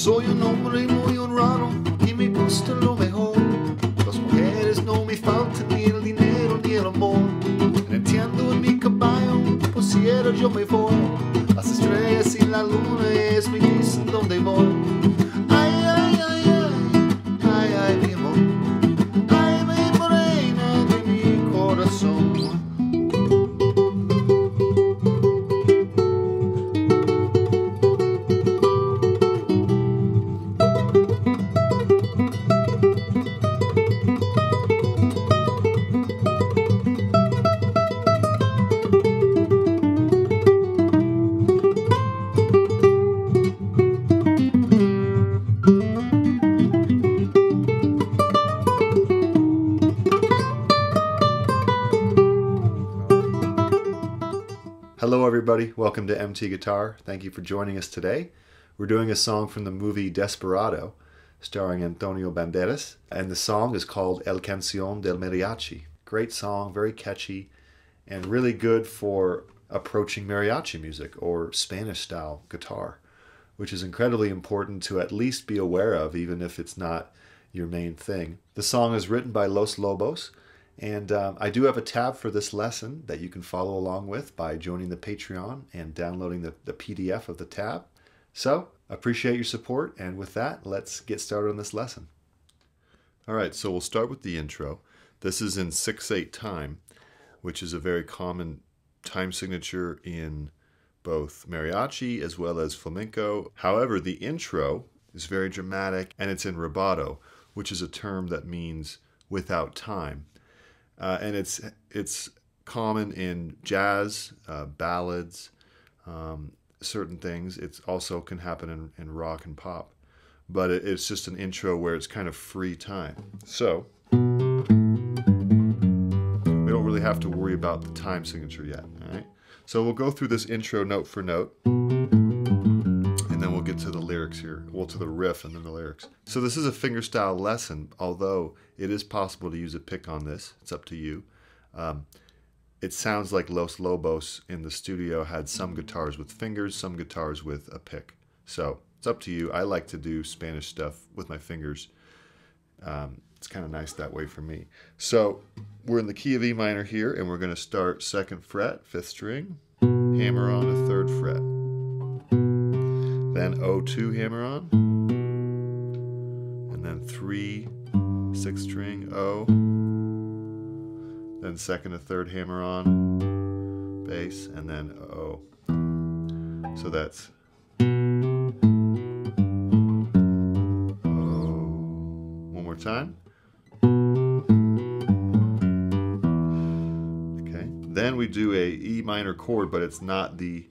Soy un hombre muy honrado y me gusta lo mejor. Las mujeres no me faltan ni el dinero ni el amor. Entiendo en mi caballo, por cielo yo me voy. Las estrellas y la luna es me dicen dónde voy. Ay, ay, ay, ay, ay, ay, mi amor. Ay, mi morena de mi corazón. Hello everybody, welcome to MT Guitar. Thank you for joining us today. We're doing a song from the movie Desperado, starring Antonio Banderas, and the song is called El Cancion del Mariachi. Great song, very catchy, and really good for approaching mariachi music or Spanish style guitar, which is incredibly important to at least be aware of, even if it's not your main thing. The song is written by Los Lobos. And I do have a tab for this lesson that you can follow along with by joining the Patreon and downloading the PDF of the tab. So, appreciate your support, and with that, let's get started on this lesson. All right, so we'll start with the intro. This is in 6/8 time, which is a very common time signature in both mariachi as well as flamenco. However, the intro is very dramatic, and it's in rubato, which is a term that means without time. And it's common in jazz, ballads, certain things. It also can happen in rock and pop. But it's just an intro where it's kind of free time. So we don't really have to worry about the time signature yet. All right? So we'll go through this intro note for note. And then we'll get to the lyrics here. Well, to the riff and then the lyrics. So this is a fingerstyle lesson, although it is possible to use a pick on this. It's up to you. It sounds like Los Lobos in the studio had some guitars with fingers, some guitars with a pick. So it's up to you. I like to do Spanish stuff with my fingers. It's kind of nice that way for me. So we're in the key of E minor here, and we're going to start 2nd fret, 5th string, hammer on the 3rd fret. Then O2 hammer on, and then 3, 6th string, O, then 2nd to 3rd hammer on, bass, and then O. So that's O. One more time. Okay, then we do a E minor chord, but it's not the...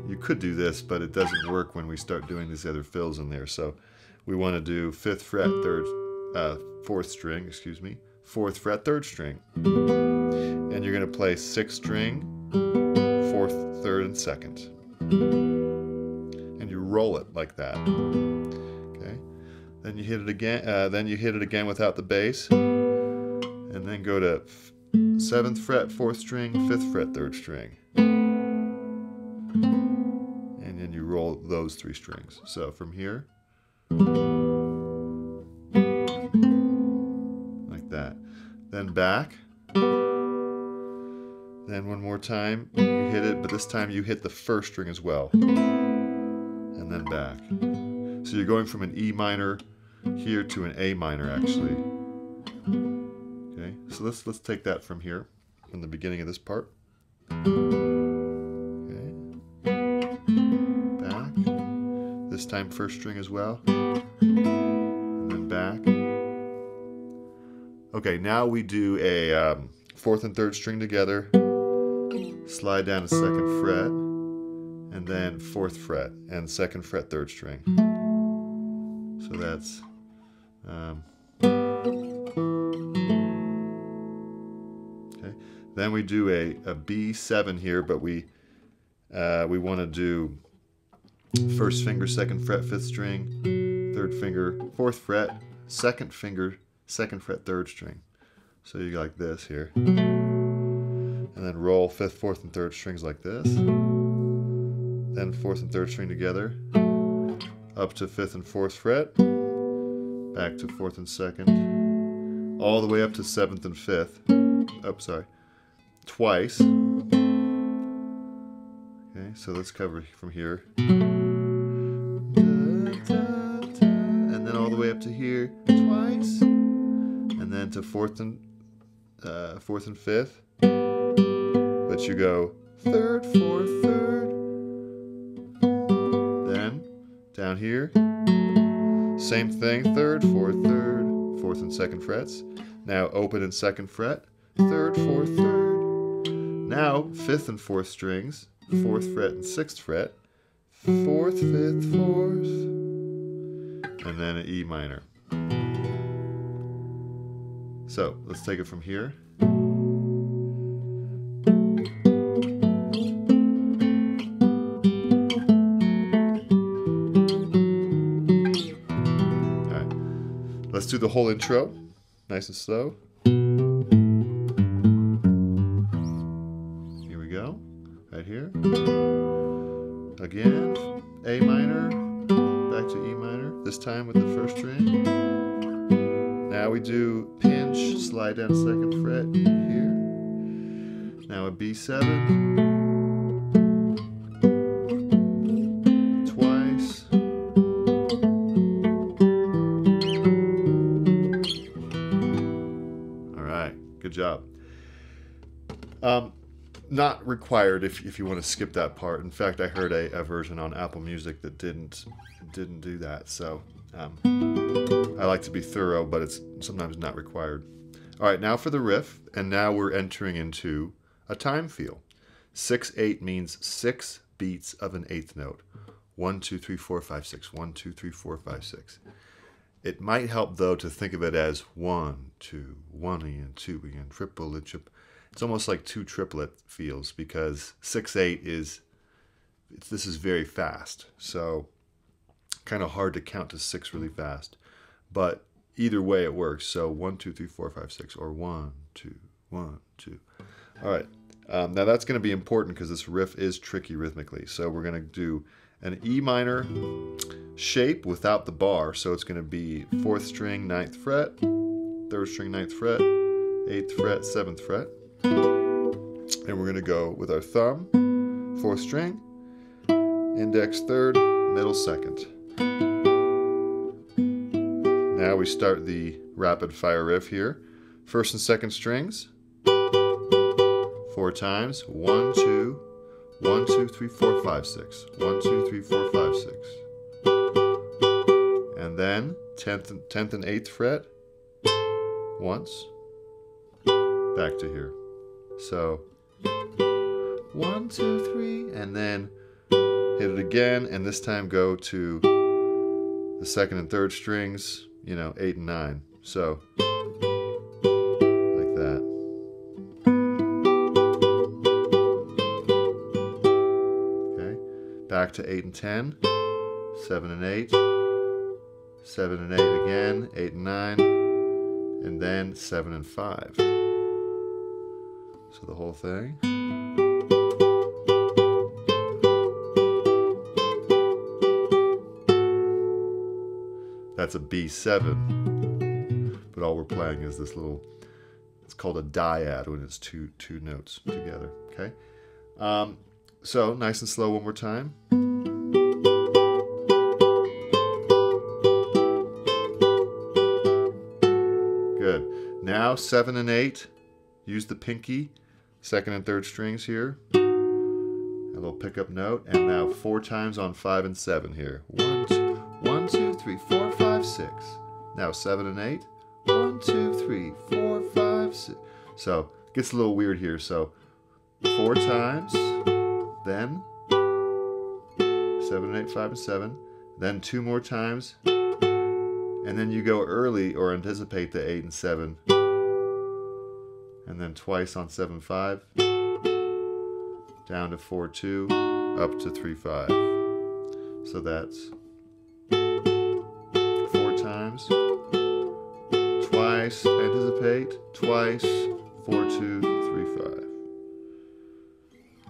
You could do this, but it doesn't work when we start doing these other fills in there. So we want to do 5th fret, 4th string, 4th fret, 3rd string. And you're going to play 6th string, 4th, 3rd, and 2nd. And you roll it like that. Okay. Then you hit it again. Without the bass. And then go to 7th fret, 4th string, 5th fret, 3rd string. Roll those 3 strings. So from here, like that. Then back. Then one more time, you hit it, but this time you hit the 1st string as well. And then back. So you're going from an E minor here to an A minor actually. Okay, so let's take that from here, from the beginning of this part. This time 1st string as well, and then back. Okay, now we do a 4th and 3rd string together, slide down to 2nd fret, and then 4th fret, and 2nd fret, 3rd string. So that's okay. Then we do a B7 here, but we want to do 1st finger, 2nd fret, 5th string, 3rd finger, 4th fret, 2nd finger, 2nd fret, 3rd string. So you go like this here. And then roll 5th, 4th, and 3rd strings like this. Then 4th and 3rd string together. up to 5th and 4th fret, back to 4th and 2nd, all the way up to 7th and 5th. Oh, sorry. Twice. Okay, so let's cover from here. And then all the way up to here twice. And then to 4th and 5th. But you go 3rd, 4th, 3rd. Then down here, same thing, 3rd, 4th, 3rd, 4th and 2nd frets. Now open and 2nd fret, 3rd, 4th, 3rd. Now 5th and 4th strings, 4th fret and 6th fret, 4th, 5th, 4th, and then an E minor. So let's take it from here. Let's do the whole intro, nice and slow. Here we go, right here. Again, A minor, back to E minor, this time with the 1st string. Now we do pinch, slide down 2nd fret here. Now a B7. Good job. Not required if you want to skip that part. In fact, I heard a version on Apple Music that didn't do that. So I like to be thorough, but it's sometimes not required. All right, now for the riff, and now we're entering into a time feel. 6/8 means 6 beats of an 8th note. 1, 2, 3, 4, 5, 6. 1, 2, 3, 4, 5, 6. It might help, though, to think of it as 1, 2, 1 again, 2 again, triple and trip. It's almost like 2 triplet feels because 6/8 this is very fast. So kind of hard to count to 6 really fast. But either way it works. So 1, 2, 3, 4, 5, 6, or 1, 2, 1, 2. All right. Now that's going to be important because this riff is tricky rhythmically. So we're going to do an E minor shape without the bar, so it's going to be 4th string, 9th fret, 3rd string, 9th fret, 8th fret, 7th fret, and we're going to go with our thumb, 4th string, index 3rd, middle 2nd. Now we start the rapid fire riff here. 1st and 2nd strings, 4 times, 1, 2, 1, 2, 3, 4, 5, 6. 1, 2, 3, 4, 5, 6. And then 10th and 8th fret once, back to here. So 1, 2, 3, and then hit it again, and this time go to the 2nd and 3rd strings, 8 and 9. So like that. Okay, back to 8 and 10, 7 and 8. 7 and 8 again, 8 and 9, and then 7 and 5. So the whole thing. That's a B7, but all we're playing is this little, it's called a dyad when it's two notes together, okay? So nice and slow one more time. Good. Now 7 and 8, use the pinky, 2nd and 3rd strings here, a little pickup note, and now 4 times on 5 and 7 here. 1, 2, 3, 4, 5, 6. Now 7 and 8, 1, 2, 3, 4, 5, 6. So it gets a little weird here. So 4 times, then 7 and 8, 5 and 7, then 2 more times. And then you go early or anticipate the 8 and 7. And then twice on 7, 5. Down to 4, 2. Up to 3, 5. So that's 4 times. Twice, anticipate. Twice, 4, 2, 3, 5.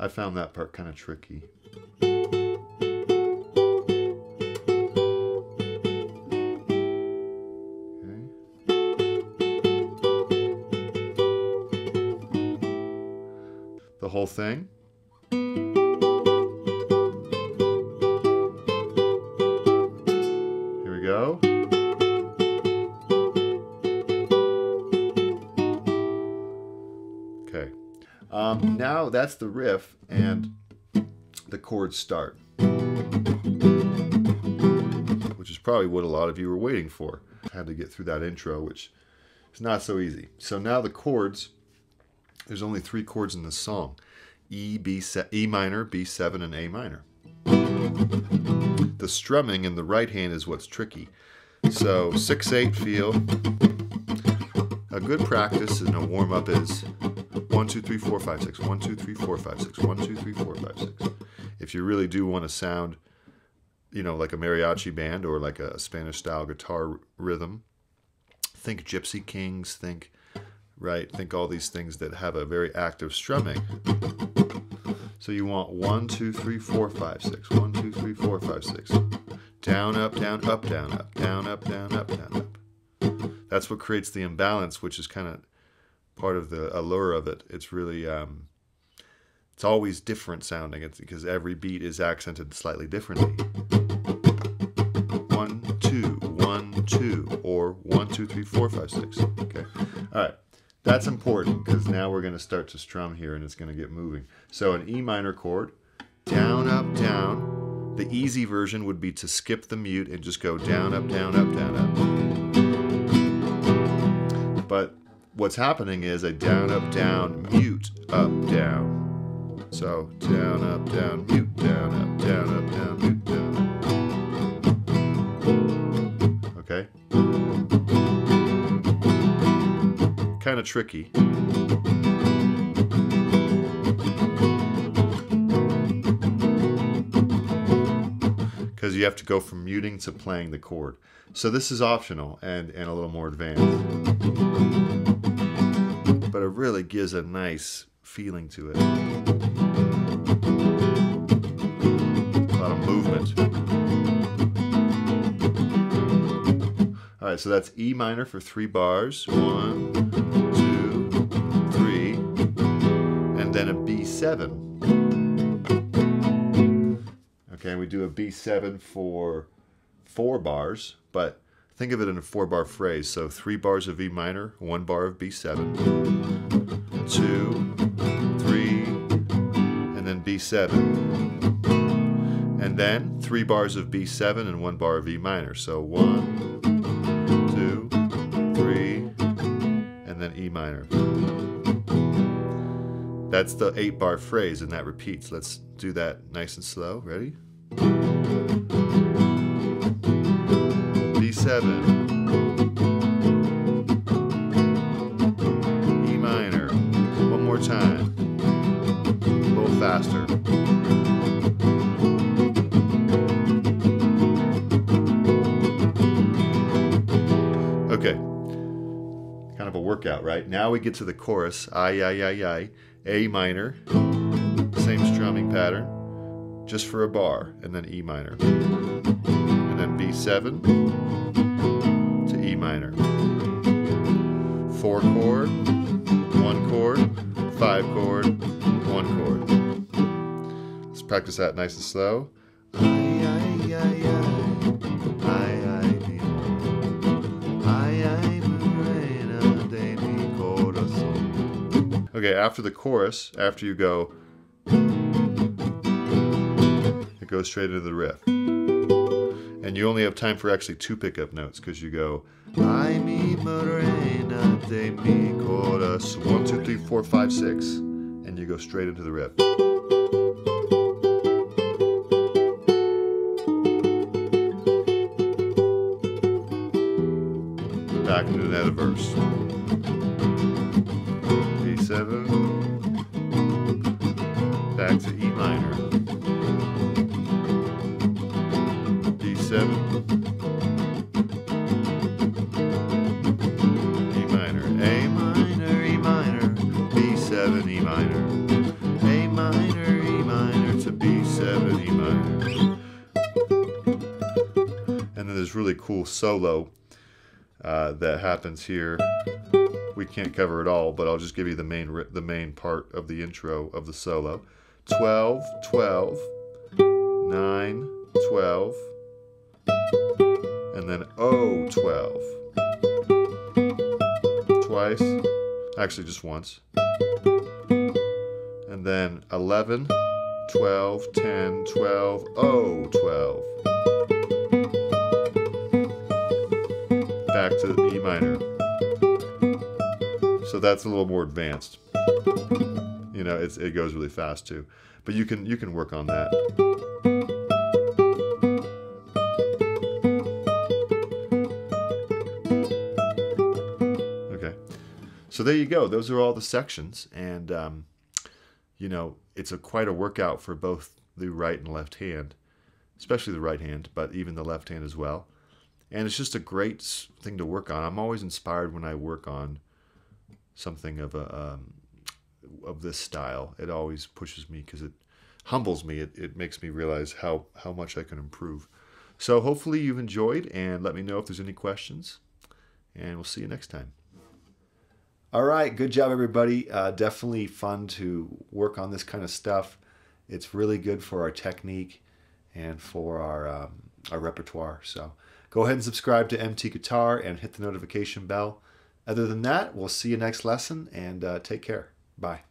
I found that part kind of tricky. whole thing. Here we go. Okay. Now that's the riff and the chords start, which is probably what a lot of you were waiting for. I had to get through that intro, which is not so easy. So now the chords, there's only 3 chords in this song: E minor, B7, and A minor. The strumming in the right hand is what's tricky. So 6/8 feel. A good practice and a warm-up is 1, 2, 3, 4, 5, 6. 1, 2, 3, 4, 5, 6. 1, 2, 3, 4, 5, 6. If you really do want to sound, you know, like a mariachi band or like a Spanish style guitar rhythm, think Gypsy Kings, think all these things that have a very active strumming. So you want 1, 2, 3, 4, 5, 6. 1, 2, 3, 4, 5, 6. Down, up, down, up, down, up, down, up, down, up, down, up. That's what creates the imbalance, which is kind of part of the allure of it. It's really, it's always different sounding. It's because every beat is accented slightly differently. 1, 2, 1, 2, or 1, 2, 3, 4, 5, 6. Okay. All right. That's important because now we're going to start to strum here and it's going to get moving. So an E minor chord, down, up, down. The easy version would be to skip the mute and just go down, up, down, up, down, up. But what's happening is a down, up, down, mute, up, down. So down, up, down, mute, down, up, down, up, down, mute, down. Okay? Kind of tricky. Because you have to go from muting to playing the chord. So this is optional and a little more advanced. But it really gives a nice feeling to it. A lot of movement. All right, so that's E minor for 3 bars. 1, 2, 3, and then a B7. Okay, we do a B7 for 4 bars, but think of it in a 4-bar phrase. So 3 bars of E minor, 1 bar of B7, 2, 3, and then B7. And then 3 bars of B7 and 1 bar of E minor. So 1, 2, 3, and then E minor. That's the 8-bar phrase, and that repeats. Let's do that nice and slow. Ready? B7, E minor, one more time, a little faster. Okay, kind of a workout, right? Now we get to the chorus, I, A minor, same strumming pattern, just for a bar, and then E minor. And then B7 to E minor. 4 chord, 1 chord, 5 chord, 1 chord. Let's practice that nice and slow. Okay, after the chorus, after you go, it goes straight into the riff. And you only have time for actually 2 pickup notes because you go Ay mi morena de mi corazón. 1, 2, 3, 4, 5, 6, and you go straight into the riff. Back into another verse. B7, back to E minor. D7, E minor, A minor, E minor, B7, E minor, A minor, E minor to B7, E minor. And then there's really cool solo that happens here. we can't cover it all, but I'll just give you the main part of the intro of the solo. 12, 12, 9, 12, and then O 12. Twice, actually just once. And then 11, 12, 10, 12, O 12. Back to the E minor. So that's a little more advanced. You know, it goes really fast too. But you can work on that. Okay. So there you go. Those are all the sections, and you know, it's quite a workout for both the right and left hand, especially the right hand, but even the left hand as well. And it's just a great thing to work on. I'm always inspired when I work on something of this style. It always pushes me because it humbles me. It makes me realize how much I can improve. So hopefully you've enjoyed, and let me know if there's any questions, and we'll see you next time. All right, good job, everybody. Definitely fun to work on this kind of stuff. It's really good for our technique and for our repertoire. So go ahead and subscribe to MT Guitar and hit the notification bell. Other than that, we'll see you next lesson, and take care. Bye.